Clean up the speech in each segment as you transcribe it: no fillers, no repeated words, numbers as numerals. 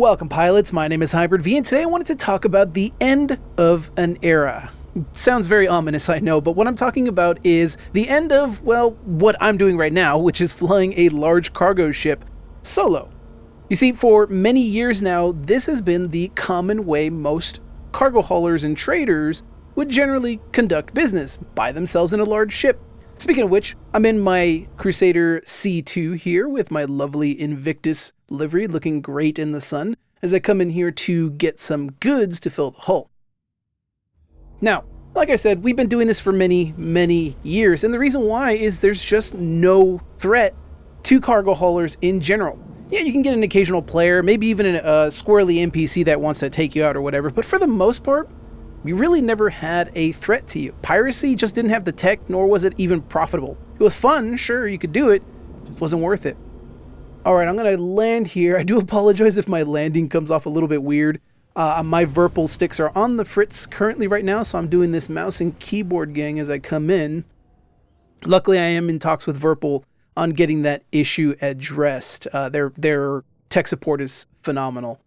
Welcome pilots, my name is Hybrid V and today I wanted to talk about the end of an era. Sounds very ominous, I know, but what I'm talking about is the end of, well, what I'm doing right now, which is flying a large cargo ship solo. You see, for many years now, this has been the common way most cargo haulers and traders would generally conduct business, by themselves in a large ship. Speaking of which, I'm in my Crusader C2 here with my lovely Invictus livery looking great in the sun as I come in here to get some goods to fill the hull. Now, like I said, we've been doing this for many years, and the reason why is there's just no threat to cargo haulers in general. Yeah, you can get an occasional player, maybe even a squirrely NPC that wants to take you out or whatever, but for the most part, we really never had a threat to you. Piracy just didn't have the tech, nor was it even profitable. It was fun, sure, you could do it, just wasn't worth it. Alright, I'm going to land here. I do apologize if my landing comes off a little bit weird. My Verpal sticks are on the fritz currently right now, so I'm doing this mouse and keyboard gang as I come in. Luckily, I am in talks with Verpal on getting that issue addressed. Their tech support is phenomenal.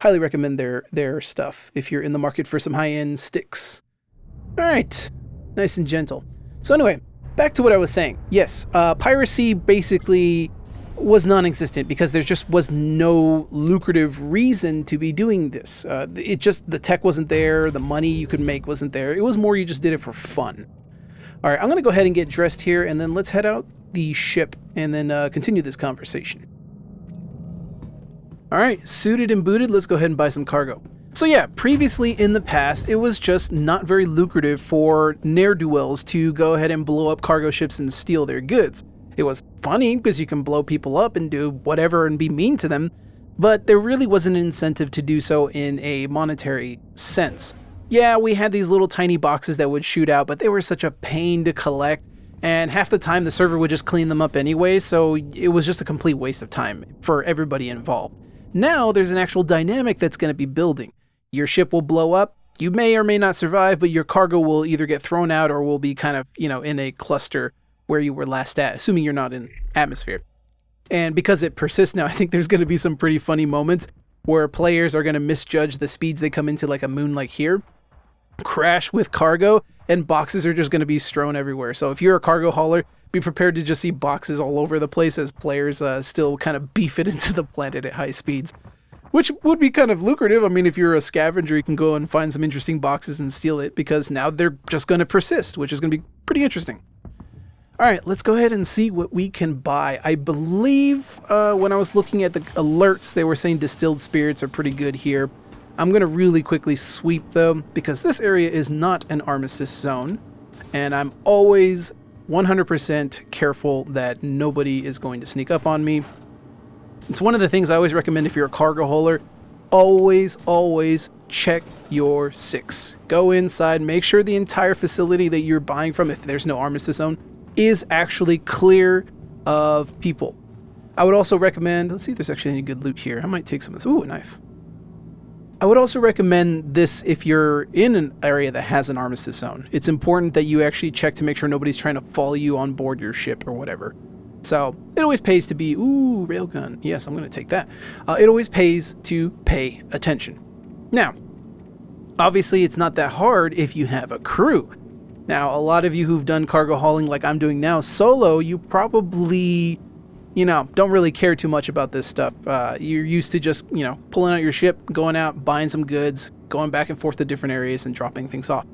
Highly recommend their stuff if you're in the market for some high-end sticks. Alright, nice and gentle. So anyway, back to what I was saying. Yes, piracy basically was non-existent because there just was no lucrative reason to be doing this. The tech wasn't there, the money you could make wasn't there. It was more you just did it for fun. Alright, I'm going to go ahead and get dressed here and then let's head out the ship and then continue this conversation. Alright, suited and booted, let's go ahead and buy some cargo. So yeah, previously in the past, it was just not very lucrative for ne'er-do-wells to go ahead and blow up cargo ships and steal their goods. It was funny because you can blow people up and do whatever and be mean to them, but there really wasn't an incentive to do so in a monetary sense. Yeah, we had these little tiny boxes that would shoot out, but they were such a pain to collect, and half the time the server would just clean them up anyway, so it was just a complete waste of time for everybody involved. Now there's an actual dynamic that's going to be building. Your ship will blow up, you may or may not survive, but your cargo will either get thrown out or will be kind of, in a cluster where you were last at, assuming you're not in atmosphere. And because it persists now, I think there's going to be some pretty funny moments where players are going to misjudge the speeds they come into, like a moon like here, crash with cargo, and boxes are just going to be strewn everywhere. So if you're a cargo hauler, be prepared to just see boxes all over the place as players still kind of beef it into the planet at high speeds. Which would be kind of lucrative. I mean, if you're a scavenger, you can go and find some interesting boxes and steal it because now they're just going to persist, which is going to be pretty interesting. All right, let's go ahead and see what we can buy. I believe when I was looking at the alerts, they were saying distilled spirits are pretty good here. I'm going to really quickly sweep them because this area is not an armistice zone. And I'm always 100% careful that nobody is going to sneak up on me. It's one of the things I always recommend if you're a cargo hauler. Always check your six. Go inside, make sure the entire facility that you're buying from, if there's no armistice zone, is actually clear of people. I would also recommend, let's see if there's actually any good loot here. I might take some of this. Ooh, a knife. I would also recommend this if you're in an area that has an armistice zone. It's important that you actually check to make sure nobody's trying to follow you on board your ship or whatever. So it always pays to be, ooh, railgun. Yes, I'm going to take that. It always pays to pay attention. Now, obviously it's not that hard if you have a crew. Now, a lot of you who've done cargo hauling like I'm doing now solo, you probably, don't really care too much about this stuff. You're used to just, pulling out your ship, going out, buying some goods, going back and forth to different areas and dropping things off.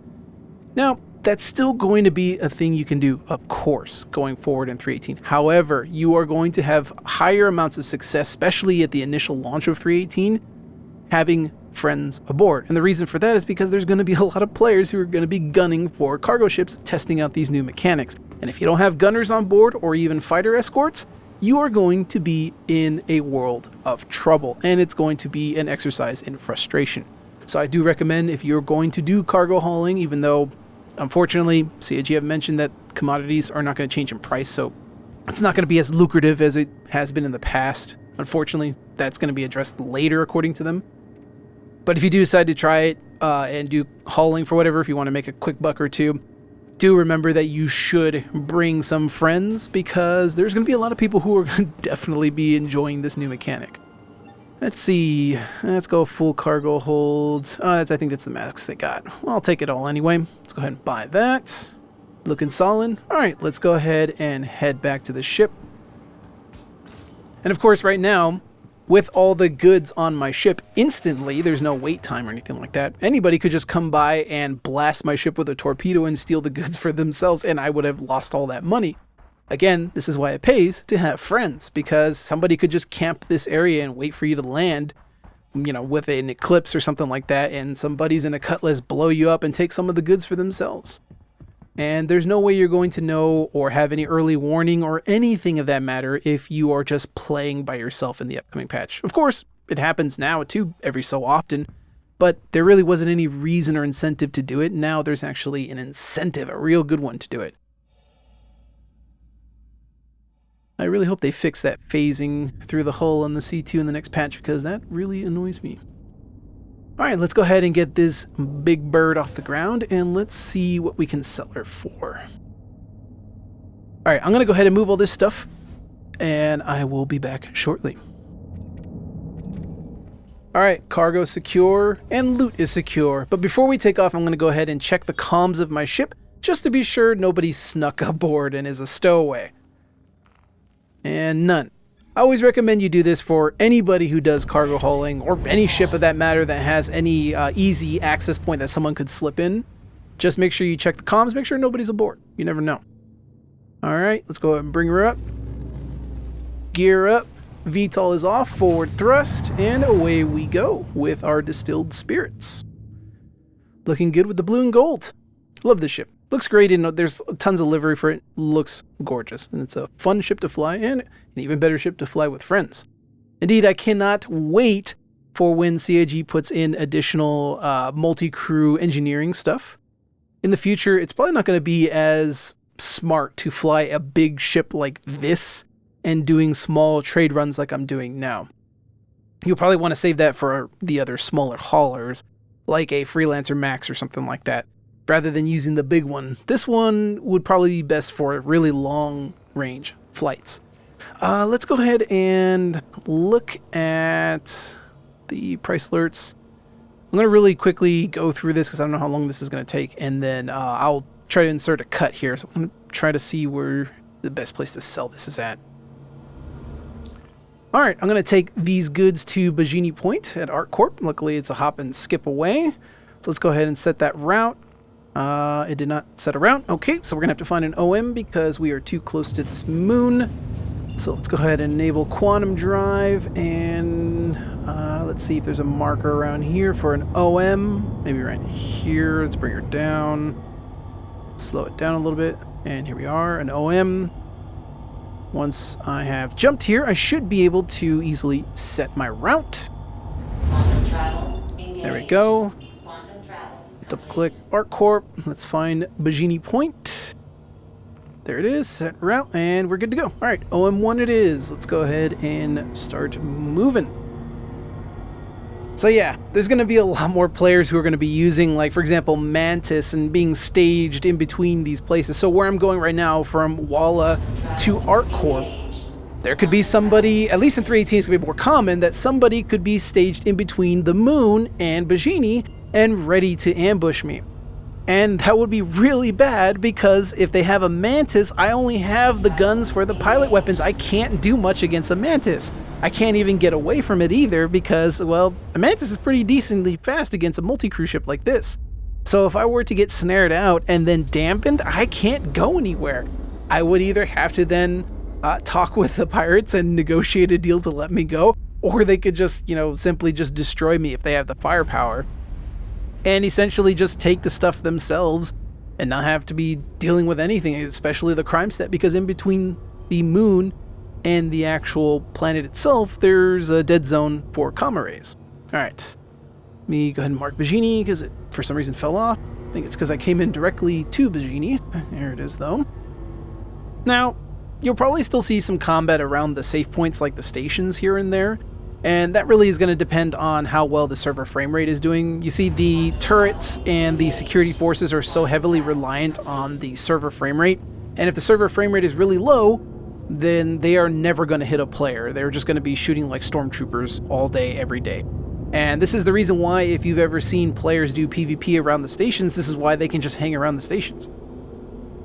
Now, that's still going to be a thing you can do, of course, going forward in 3.18. However, you are going to have higher amounts of success, especially at the initial launch of 3.18, having friends aboard. And the reason for that is because there's going to be a lot of players who are going to be gunning for cargo ships, testing out these new mechanics. And if you don't have gunners on board or even fighter escorts, you are going to be in a world of trouble, and it's going to be an exercise in frustration. So I do recommend if you're going to do cargo hauling, even though unfortunately CAG have mentioned that commodities are not going to change in price, so it's not going to be as lucrative as it has been in the past. Unfortunately, that's going to be addressed later according to them. But if you do decide to try it and do hauling for whatever, if you want to make a quick buck or two, do remember that you should bring some friends because there's going to be a lot of people who are going to definitely be enjoying this new mechanic. Let's see. Let's go full cargo hold. I think that's the max they got. Well, I'll take it all anyway. Let's go ahead and buy that. Looking solid. All right, let's go ahead and head back to the ship. And of course, right now, with all the goods on my ship instantly, there's no wait time or anything like that. Anybody could just come by and blast my ship with a torpedo and steal the goods for themselves, and I would have lost all that money. Again, this is why it pays to have friends, because somebody could just camp this area and wait for you to land, you know, with an eclipse or something like that, and some buddies in a cutlass blow you up and take some of the goods for themselves. And there's no way you're going to know or have any early warning or anything of that matter if you are just playing by yourself in the upcoming patch. Of course, it happens now too every so often, but there really wasn't any reason or incentive to do it. Now there's actually an incentive, a real good one to do it. I really hope they fix that phasing through the hull on the C2 in the next patch, because that really annoys me. Alright, let's go ahead and get this big bird off the ground, and let's see what we can sell her for. Alright, I'm going to go ahead and move all this stuff, and I will be back shortly. Alright, cargo secure, and loot is secure. But before we take off, I'm going to go ahead and check the comms of my ship, just to be sure nobody snuck aboard and is a stowaway. And none. I always recommend you do this for anybody who does cargo hauling, or any ship of that matter that has any easy access point that someone could slip in. Just make sure you check the comms, make sure nobody's aboard. You never know. Alright, let's go ahead and bring her up. Gear up. VTOL is off, forward thrust, and away we go with our distilled spirits. Looking good with the blue and gold. Love this ship. Looks great, and there's tons of livery for it. Looks gorgeous, and it's a fun ship to fly, and an even better ship to fly with friends. Indeed, I cannot wait for when CIG puts in additional multi-crew engineering stuff. In the future, it's probably not going to be as smart to fly a big ship like this and doing small trade runs like I'm doing now. You'll probably want to save that for the other smaller haulers, like a Freelancer Max or something like that, rather than using the big one. This one would probably be best for really long range flights. Let's go ahead and look at the price alerts. I'm going to really quickly go through this because I don't know how long this is going to take, and then I'll try to insert a cut here. So I'm going to try to see where the best place to sell this is at. Alright, I'm going to take these goods to Baijini Point at ArcCorp. Luckily, it's a hop and skip away. So let's go ahead and set that route. It did not set a route. Okay, so we're going to have to find an OM because we are too close to this moon. So let's go ahead and enable quantum drive, and let's see if there's a marker around here for an OM. Maybe right here. Let's bring her down. Slow it down a little bit. And here we are, an OM. Once I have jumped here, I should be able to easily set my route. Quantum travel engaged. There we go. Quantum travel. Double click ArcCorp. Let's find Baijini Point. There it is, set route, and we're good to go. All right, OM1 it is. Let's go ahead and start moving. So yeah, there's going to be a lot more players who are going to be using, like, for example, Mantis and being staged in between these places. So where I'm going right now from Walla to ArcCorp, there could be somebody, at least in 318 it's going to be more common, that somebody could be staged in between the moon and Baijini and ready to ambush me. And that would be really bad because if they have a Mantis, I only have the guns for the pilot weapons. I can't do much against a Mantis. I can't even get away from it either because, well, a Mantis is pretty decently fast against a multi-crew ship like this. So if I were to get snared out and then dampened, I can't go anywhere. I would either have to then talk with the pirates and negotiate a deal to let me go, or they could just, you know, simply just destroy me if they have the firepower. And essentially just take the stuff themselves and not have to be dealing with anything, especially the crime step, because in between the moon and the actual planet itself, there's a dead zone for comma rays. Alright, let me go ahead and mark Baijini because it for some reason fell off. I think it's because I came in directly to Baijini. There it is though. Now, you'll probably still see some combat around the safe points like the stations here and there. And that really is going to depend on how well the server frame rate is doing. You see, the turrets and the security forces are so heavily reliant on the server frame rate. And if the server frame rate is really low, then they are never going to hit a player. They're just going to be shooting like stormtroopers all day, every day. And this is the reason why, if you've ever seen players do PvP around the stations, this is why they can just hang around the stations.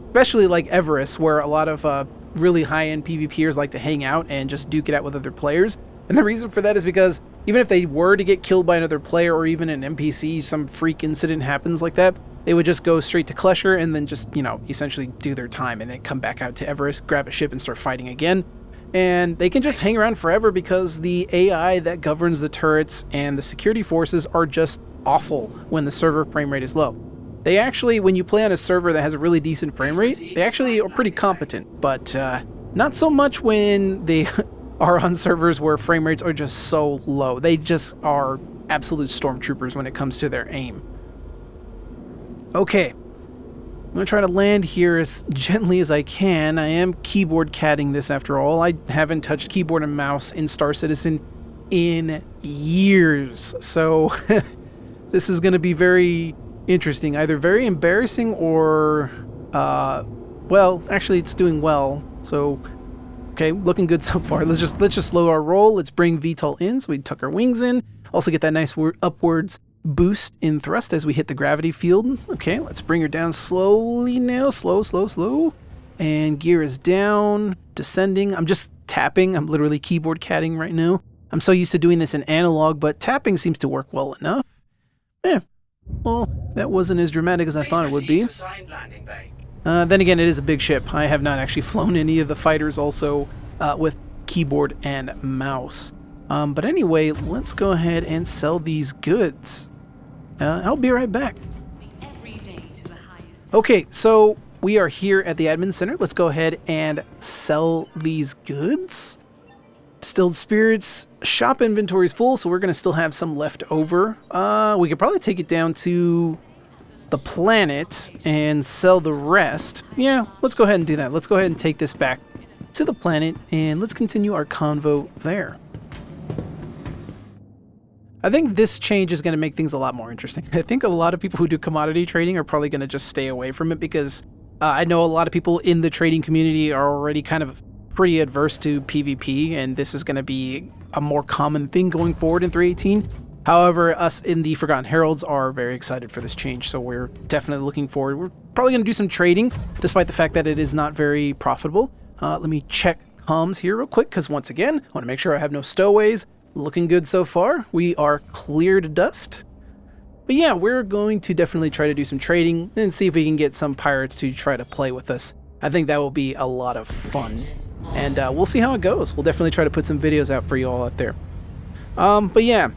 Especially like Everest, where a lot of really high-end PvPers like to hang out and just duke it out with other players. And the reason for that is because even if they were to get killed by another player or even an NPC, some freak incident happens like that, they would just go straight to Klesher and then just, you know, essentially do their time and then come back out to Everest, grab a ship and start fighting again. And they can just hang around forever because the AI that governs the turrets and the security forces are just awful when the server frame rate is low. They actually, when you play on a server that has a really decent frame rate, they actually are pretty competent, but not so much when they are on servers where frame rates are just so low. They just are absolute stormtroopers when it comes to their aim. Okay. I'm going to try to land here as gently as I can. I am keyboard catting this after all. I haven't touched keyboard and mouse in Star Citizen in years. So this is going to be very interesting. Either very embarrassing or, well, actually it's doing well. So, okay, looking good so far. Let's just slow our roll. Let's bring VTOL in so we tuck our wings in. Also get that nice upwards boost in thrust as we hit the gravity field. Okay, let's bring her down slowly now. Slow. And gear is down, descending. I'm just tapping. I'm literally keyboard catting right now. I'm so used to doing this in analog, but tapping seems to work well enough. Yeah, well, that wasn't as dramatic as I thought it would be. Then again, it is a big ship. I have not actually flown any of the fighters also with keyboard and mouse. But anyway, let's go ahead and sell these goods. I'll be right back. Okay, so we are here at the admin center. Let's go ahead and sell these goods. Distilled spirits. Shop inventory is full, so we're going to still have some left over. We could probably take it down to the planet and sell the rest. Yeah, let's go ahead and do that. Let's go ahead and take this back to the planet and let's continue our convo there. I think this change is going to make things a lot more interesting. I think a lot of people who do commodity trading are probably going to just stay away from it because I know a lot of people in the trading community are already kind of pretty adverse to PvP, and this is going to be a more common thing going forward in 3.18. However, us in the Forgotten Heralds are very excited for this change, so we're definitely looking forward. We're probably going to do some trading, despite the fact that it is not very profitable. Let me check comms here real quick, because once again, I want to make sure I have no stowaways. Looking good so far. We are clear to dust. But yeah, we're going to definitely try to do some trading and see if we can get some pirates to try to play with us. I think that will be a lot of fun. And we'll see how it goes. We'll definitely try to put some videos out for you all out there. But yeah,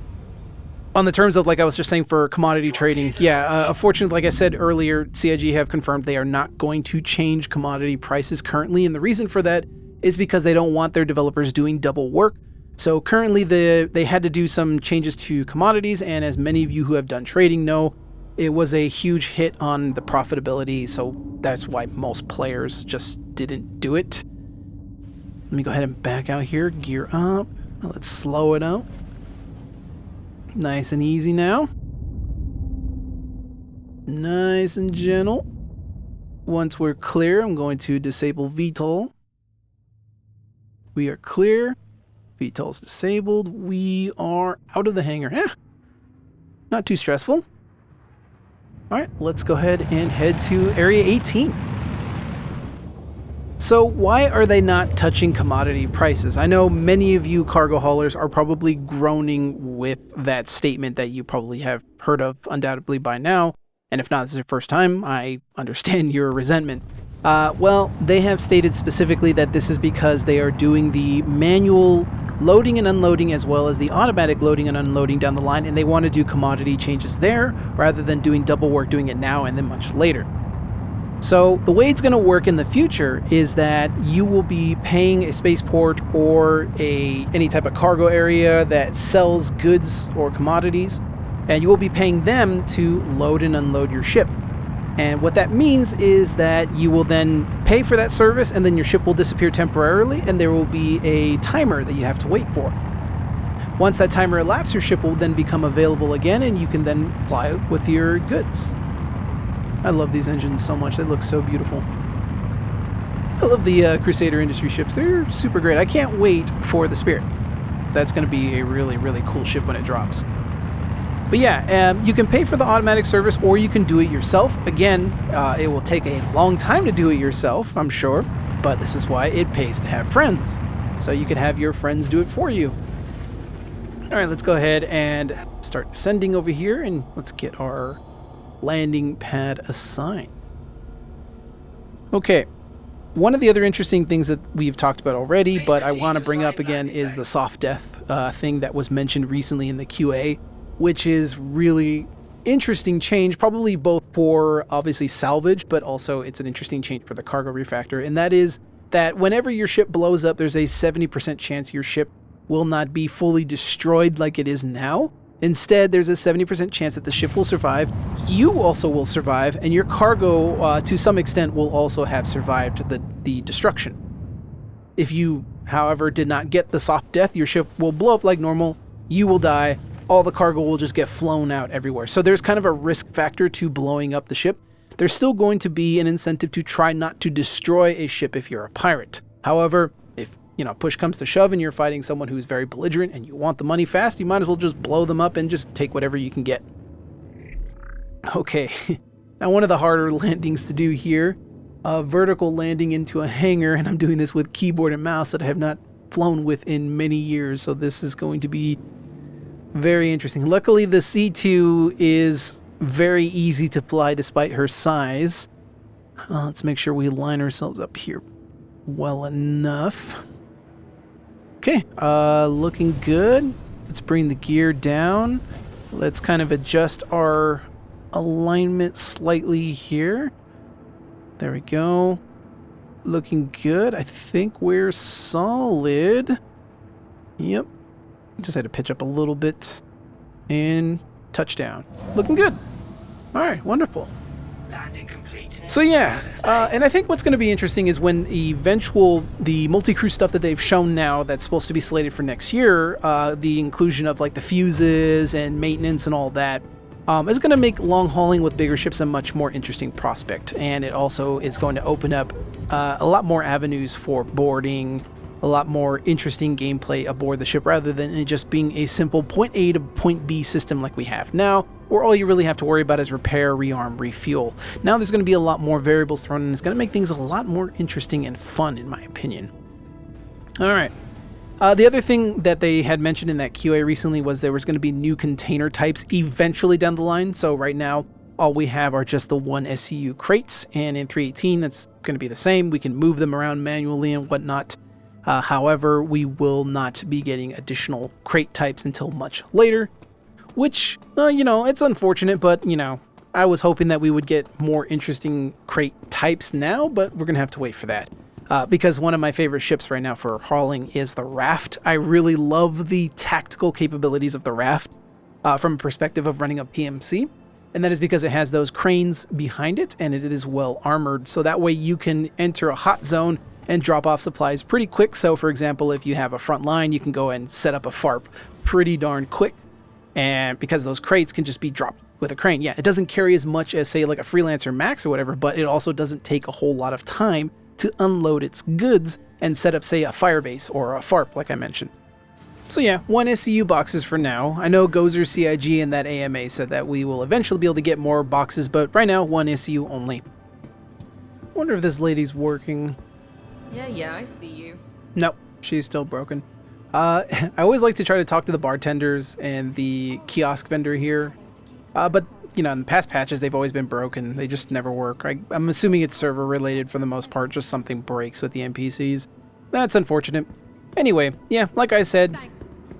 on the terms of, like I was just saying, for commodity trading, yeah, unfortunately, like I said earlier, CIG have confirmed they are not going to change commodity prices currently. And the reason for that is because they don't want their developers doing double work. So currently they had to do some changes to commodities, and as many of you who have done trading know, it was a huge hit on the profitability, so that's why most players just didn't do it. Let me go ahead and back out here, gear up. Let's slow it out. Nice and easy now. Nice and gentle. Once we're clear, I'm going to disable VTOL. We are clear. VTOL's disabled. We are out of the hangar. Yeah, not too stressful. All right, let's go ahead and head to Area 18. So why are they not touching commodity prices? I know many of you cargo haulers are probably groaning with that statement that you probably have heard of undoubtedly by now. And if not, this is your first time, I understand your resentment. Well, they have stated specifically that this is because they are doing the manual loading and unloading as well as the automatic loading and unloading down the line, and they want to do commodity changes there rather than doing double work, doing it now and then much later. So the way it's going to work in the future is that you will be paying a spaceport or any type of cargo area that sells goods or commodities, and you will be paying them to load and unload your ship. And what that means is that you will then pay for that service, and then your ship will disappear temporarily, and there will be a timer that you have to wait for. Once that timer elapses, your ship will then become available again, and you can then fly with your goods. I love these engines so much. They look so beautiful. I love the Crusader Industry ships. They're super great. I can't wait for the Spirit. That's going to be a really, really cool ship when it drops. But yeah, you can pay for the automatic service or you can do it yourself. Again, it will take a long time to do it yourself, I'm sure, but this is why it pays to have friends. So you can have your friends do it for you. All right, let's go ahead and start descending over here and let's get our landing pad assigned. Okay, one of the other interesting things that we've talked about already, but I want to bring up again is the soft death thing that was mentioned recently in the QA, which is really interesting change, probably both for obviously salvage, but also it's an interesting change for the cargo refactor. And that is that whenever your ship blows up, there's a 70% chance your ship will not be fully destroyed like it is now. Instead, there's a 70% chance that the ship will survive, you also will survive, and your cargo, to some extent, will also have survived the destruction. If you, however, did not get the soft death, your ship will blow up like normal, you will die, all the cargo will just get flown out everywhere. So there's kind of a risk factor to blowing up the ship. There's still going to be an incentive to try not to destroy a ship if you're a pirate. However, if push comes to shove and you're fighting someone who's very belligerent and you want the money fast, you might as well just blow them up and just take whatever you can get. Okay, now one of the harder landings to do here, a vertical landing into a hangar, and I'm doing this with keyboard and mouse that I have not flown with in many years, so this is going to be very interesting. Luckily, the C2 is very easy to fly despite her size. Let's make sure we line ourselves up here well enough. Okay, looking good. Let's bring the gear down. Let's kind of adjust our alignment slightly here. There we go. Looking good. I think we're solid. Yep. Just had to pitch up a little bit. And touchdown. Looking good. All right, wonderful. Landing complete. So yeah, and I think what's going to be interesting is when the multi-crew stuff that they've shown now that's supposed to be slated for next year, the inclusion of like the fuses and maintenance and all that, is going to make long hauling with bigger ships a much more interesting prospect. And it also is going to open up a lot more avenues for boarding, a lot more interesting gameplay aboard the ship rather than it just being a simple point A to point B system like we have now, where all you really have to worry about is repair, rearm, refuel. Now there's going to be a lot more variables thrown in. It's going to make things a lot more interesting and fun, in my opinion. All right. The other thing that they had mentioned in that QA recently was there was going to be new container types eventually down the line. So right now, all we have are just the one SCU crates, and in 3.18, that's going to be the same. We can move them around manually and whatnot. However, we will not be getting additional crate types until much later, which, it's unfortunate, but, I was hoping that we would get more interesting crate types now, but we're going to have to wait for that. Because one of my favorite ships right now for hauling is the Raft. I really love the tactical capabilities of the Raft from a perspective of running a PMC. And that is because it has those cranes behind it and it is well armored. So that way you can enter a hot zone and drop off supplies pretty quick. So for example, if you have a front line, you can go and set up a FARP pretty darn quick. And because those crates can just be dropped with a crane. Yeah, it doesn't carry as much as say like a Freelancer Max or whatever, but it also doesn't take a whole lot of time to unload its goods and set up say a firebase or a FARP like I mentioned. So yeah, one SCU boxes for now. I know Gozer CIG and that AMA said that we will eventually be able to get more boxes, but right now one SCU only. Wonder if this lady's working. Yeah, I see you. Nope, she's still broken. I always like to try to talk to the bartenders and the kiosk vendor here, but in the past patches they've always been broken. They just never work. I'm assuming it's server related for the most part, just something breaks with the NPCs. That's unfortunate. Anyway, yeah, like I said... Thanks.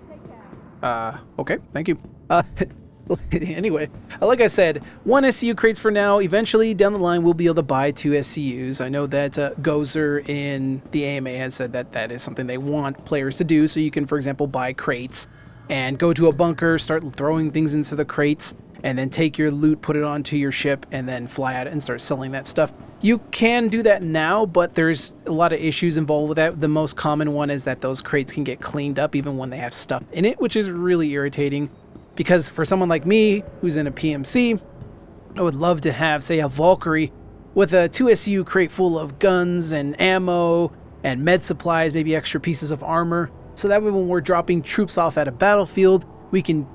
Take care. Okay, thank you. Anyway, like I said, one SCU crates for now. Eventually, down the line, we'll be able to buy 2 SCUs. I know that Gozer in the AMA has said that that is something they want players to do. So you can, for example, buy crates and go to a bunker, start throwing things into the crates, and then take your loot, put it onto your ship, and then fly out and start selling that stuff. You can do that now, but there's a lot of issues involved with that. The most common one is that those crates can get cleaned up even when they have stuff in it, which is really irritating. Because for someone like me, who's in a PMC, I would love to have, say, a Valkyrie with a 2SU crate full of guns and ammo and med supplies, maybe extra pieces of armor. So that way when we're dropping troops off at a battlefield, we can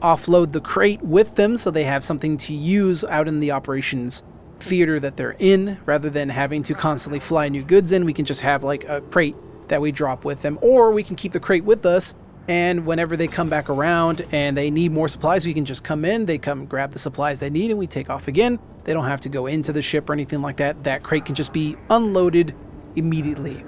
offload the crate with them so they have something to use out in the operations theater that they're in, rather than having to constantly fly new goods in. We can just have like a crate that we drop with them, or we can keep the crate with us, and whenever they come back around and they need more supplies, we can just come in, they come grab the supplies they need, and we take off again. They don't have to go into the ship or anything like that. That crate can just be unloaded immediately.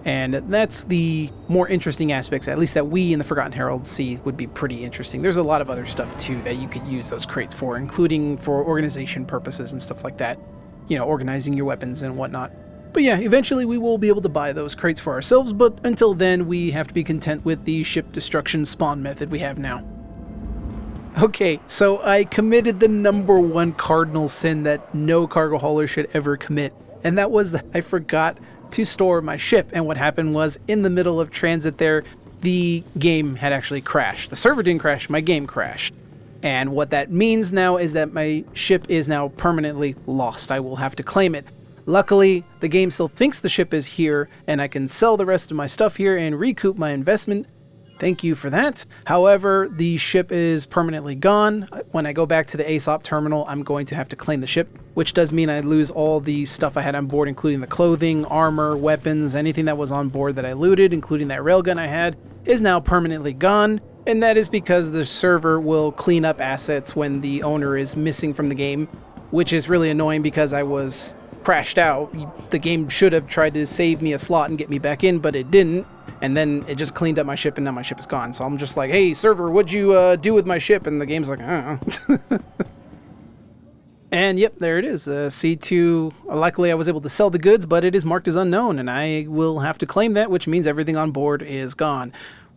And that's the more interesting aspects, at least that we in the Forgotten Herald see would be pretty interesting. There's a lot of other stuff too that you could use those crates for, including for organization purposes and stuff like that. You know, organizing your weapons and whatnot. But yeah, eventually we will be able to buy those crates for ourselves, but until then we have to be content with the ship destruction spawn method we have now. Okay, so I committed the #1 cardinal sin that no cargo hauler should ever commit, and that was that I forgot to store my ship. And what happened was, in the middle of transit there, the game had actually crashed. The server didn't crash, my game crashed. And what that means now is that my ship is now permanently lost. I will have to claim it. Luckily, the game still thinks the ship is here, and I can sell the rest of my stuff here and recoup my investment. Thank you for that. However, the ship is permanently gone. When I go back to the ASOP terminal, I'm going to have to claim the ship, which does mean I lose all the stuff I had on board, including the clothing, armor, weapons, anything that was on board that I looted, including that railgun I had, is now permanently gone. And that is because the server will clean up assets when the owner is missing from the game, which is really annoying because I was crashed out. The game should have tried to save me a slot and get me back in, but it didn't. And then it just cleaned up my ship, and now my ship is gone. So I'm just like, hey, server, what'd you do with my ship? And the game's like, I don't know. And yep, there it is. C2, luckily I was able to sell the goods, but it is marked as unknown, and I will have to claim that, which means everything on board is gone.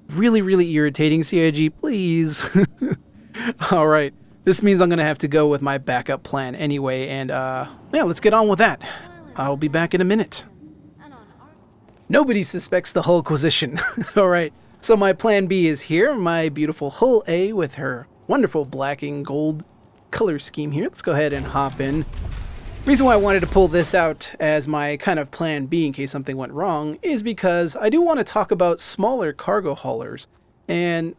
Really, really irritating. CIG, please. All right. This means I'm going to have to go with my backup plan anyway, and yeah, let's get on with that. I'll be back in a minute. Nobody suspects the Hullquisition. All right. So my plan B is here. My beautiful Hull A with her wonderful black and gold color scheme here. Let's go ahead and hop in. Reason why I wanted to pull this out as my kind of plan B in case something went wrong is because I do want to talk about smaller cargo haulers, and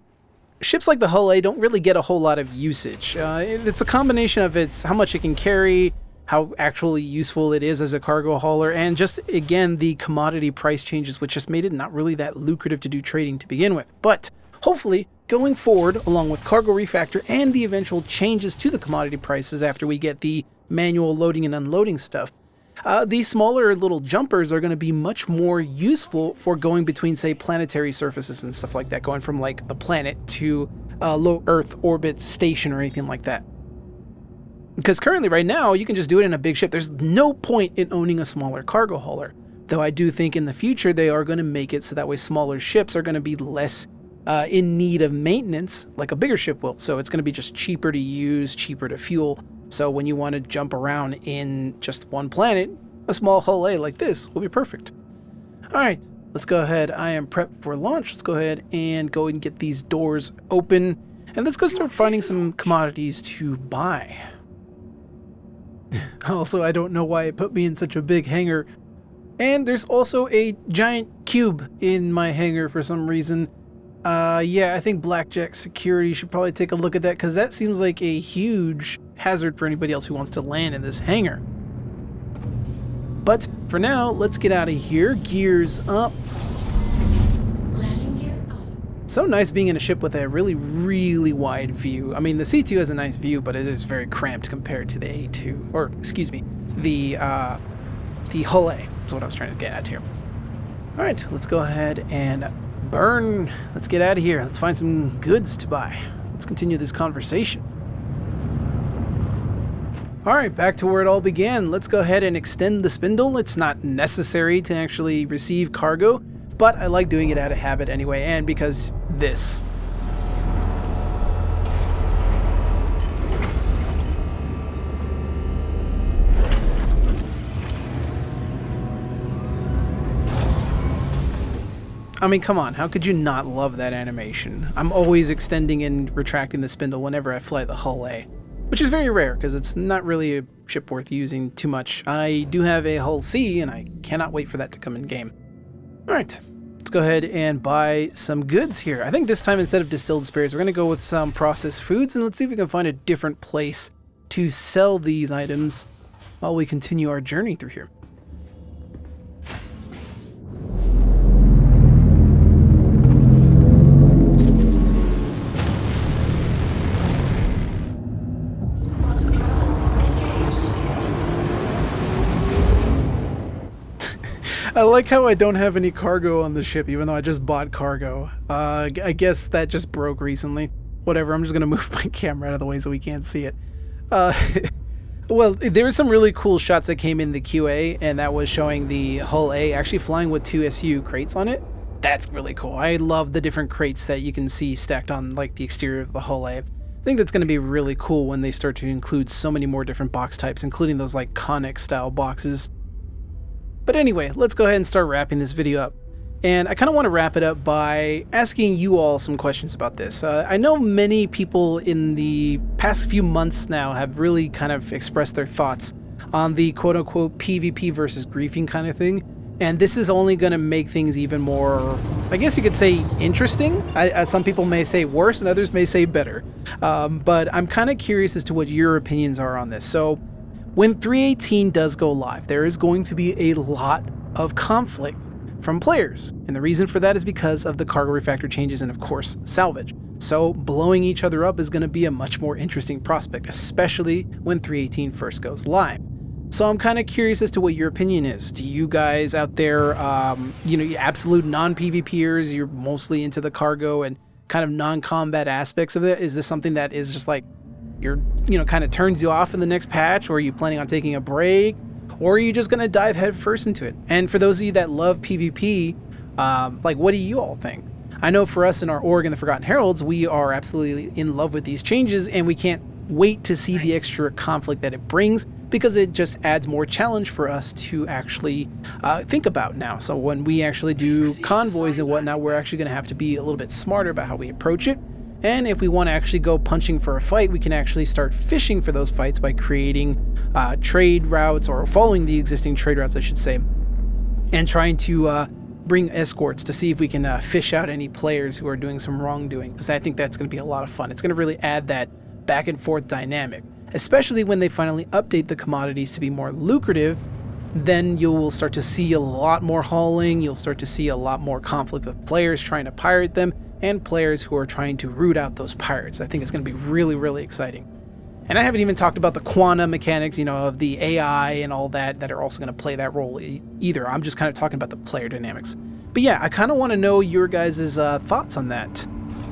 ships like the Hull A don't really get a whole lot of usage. It's a combination of how much it can carry, how actually useful it is as a cargo hauler, and just again the commodity price changes, which just made it not really that lucrative to do trading to begin with. But hopefully going forward, along with cargo refactor and the eventual changes to the commodity prices after we get the manual loading and unloading stuff, these smaller little jumpers are going to be much more useful for going between, say, planetary surfaces and stuff like that, going from like a planet to a low Earth orbit station or anything like that. Because currently, right now, you can just do it in a big ship. There's no point in owning a smaller cargo hauler, though I do think in the future they are going to make it so that way smaller ships are going to be less in need of maintenance like a bigger ship will. So it's going to be just cheaper to use, cheaper to fuel. So when you want to jump around in just one planet, a small Hull A like this will be perfect. All right, let's go ahead. I am prepped for launch. Let's go ahead and get these doors open. And let's go start finding some commodities to buy. Also, I don't know why it put me in such a big hangar. And there's also a giant cube in my hangar for some reason. Yeah, I think Blackjack Security should probably take a look at that, because that seems like a huge hazard for anybody else who wants to land in this hangar. But for now, let's get out of here. Gears up. Landing gear up. So nice being in a ship with a really, really wide view. I mean, the C2 has a nice view, but it is very cramped compared to the A2. Or, excuse me, the Hull A. That's what I was trying to get at here. All right, let's go ahead and burn. Let's get out of here. Let's find some goods to buy. Let's continue this conversation. All right, back to where it all began. Let's go ahead and extend the spindle. It's not necessary to actually receive cargo, but I like doing it out of habit anyway, and because this. I mean, come on, how could you not love that animation? I'm always extending and retracting the spindle whenever I fly the Hull A. which is very rare because it's not really a ship worth using too much. I do have a Hull C, and I cannot wait for that to come in game. Alright, let's go ahead and buy some goods here. I think this time instead of distilled spirits, we're going to go with some processed foods, and let's see if we can find a different place to sell these items while we continue our journey through here. I like how I don't have any cargo on the ship, even though I just bought cargo. I guess that just broke recently. Whatever, I'm just going to move my camera out of the way so we can't see it. Well, there were some really cool shots that came in the QA, and that was showing the Hull A actually flying with 2 SU crates on it. That's really cool. I love the different crates that you can see stacked on like the exterior of the Hull A. I think that's going to be really cool when they start to include so many more different box types, including those like Conic style boxes. But anyway, let's go ahead and start wrapping this video up. And I kind of want to wrap it up by asking you all some questions about this. I know many people in the past few months now have really kind of expressed their thoughts on the quote-unquote PvP versus griefing kind of thing. And this is only going to make things even more, I guess you could say, interesting. Some people may say worse and others may say better. But I'm kind of curious as to what your opinions are on this. So when 3.18 does go live, there is going to be a lot of conflict from players. And the reason for that is because of the cargo refactor changes and, of course, salvage. So blowing each other up is going to be a much more interesting prospect, especially when 3.18 first goes live. So I'm kind of curious as to what your opinion is. Do you guys out there, you absolute non-PvPers, you're mostly into the cargo and kind of non-combat aspects of it? Is this something that is just like, kind of turns you off in the next patch, or are you planning on taking a break, or are you just going to dive head first into it? And for those of you that love PvP, what do you all think? I know for us in our org and the Forgotten Heralds, we are absolutely in love with these changes, and we can't wait to see the extra conflict that it brings, because it just adds more challenge for us to actually think about now. So when we actually do convoys and whatnot, we're actually going to have to be a little bit smarter about how we approach it. And if we want to actually go punching for a fight, we can actually start fishing for those fights by creating trade routes, or following the existing trade routes, I should say, and trying to bring escorts to see if we can fish out any players who are doing some wrongdoing, because I think that's going to be a lot of fun. It's going to really add that back and forth dynamic, especially when they finally update the commodities to be more lucrative. Then you will start to see a lot more hauling. You'll start to see a lot more conflict with players trying to pirate them, and players who are trying to root out those pirates. I think it's going to be really, really exciting. And I haven't even talked about the quanta mechanics, of the AI and all that are also going to play that role either. I'm just kind of talking about the player dynamics. But yeah, I kind of want to know your guys' thoughts on that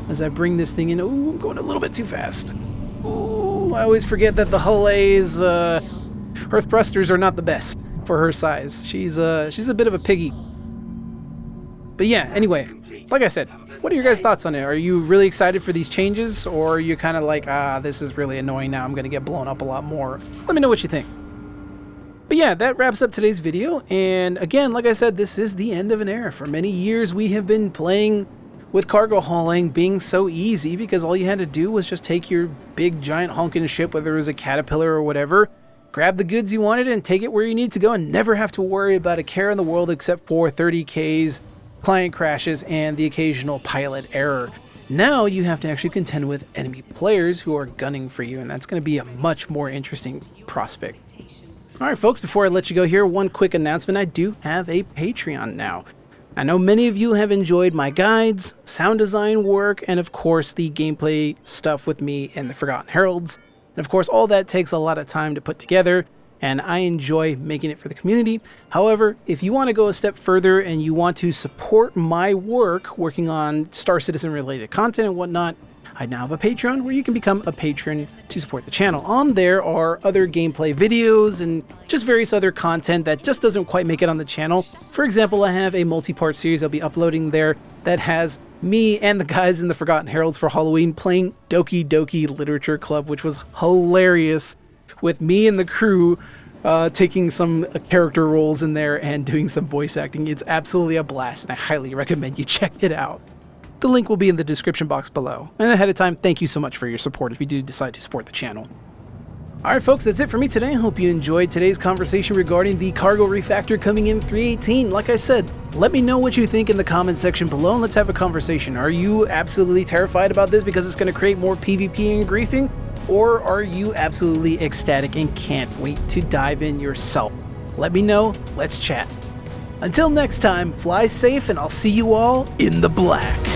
as I bring this thing in. Ooh, I'm going a little bit too fast. Ooh, I always forget that the Hull A's her thrusters are not the best for her size. She's a bit of a piggy. But yeah, anyway, like I said, what are your guys' thoughts on it? Are you really excited for these changes, or are you kind of like, this is really annoying now, I'm going to get blown up a lot more? Let me know what you think. But yeah, that wraps up today's video, and again, like I said, this is the end of an era. For many years, we have been playing with cargo hauling being so easy, because all you had to do was just take your big giant honking ship, whether it was a Caterpillar or whatever, grab the goods you wanted and take it where you need to go, and never have to worry about a care in the world except for 30Ks, client crashes, and the occasional pilot error. Now you have to actually contend with enemy players who are gunning for you, and that's going to be a much more interesting prospect. Alright folks, before I let you go here, one quick announcement. I do have a Patreon now. I know many of you have enjoyed my guides, sound design work, and of course the gameplay stuff with me and the Forgotten Heralds. And of course all that takes a lot of time to put together, and I enjoy making it for the community. However, if you want to go a step further and you want to support my work working on Star Citizen related content and whatnot, I now have a Patreon where you can become a patron to support the channel. On there are other gameplay videos and just various other content that just doesn't quite make it on the channel. For example, I have a multi-part series I'll be uploading there that has me and the guys in the Forgotten Heralds for Halloween playing Doki Doki Literature Club, which was hilarious, with me and the crew taking some character roles in there and doing some voice acting. It's absolutely a blast, and I highly recommend you check it out. The link will be in the description box below. And ahead of time, thank you so much for your support if you do decide to support the channel. Alright folks, that's it for me today. Hope you enjoyed today's conversation regarding the cargo refactor coming in 3.18. Like I said, let me know what you think in the comment section below and let's have a conversation. Are you absolutely terrified about this because it's going to create more PvP and griefing? Or are you absolutely ecstatic and can't wait to dive in yourself? Let me know, let's chat. Until next time, fly safe and I'll see you all in the black.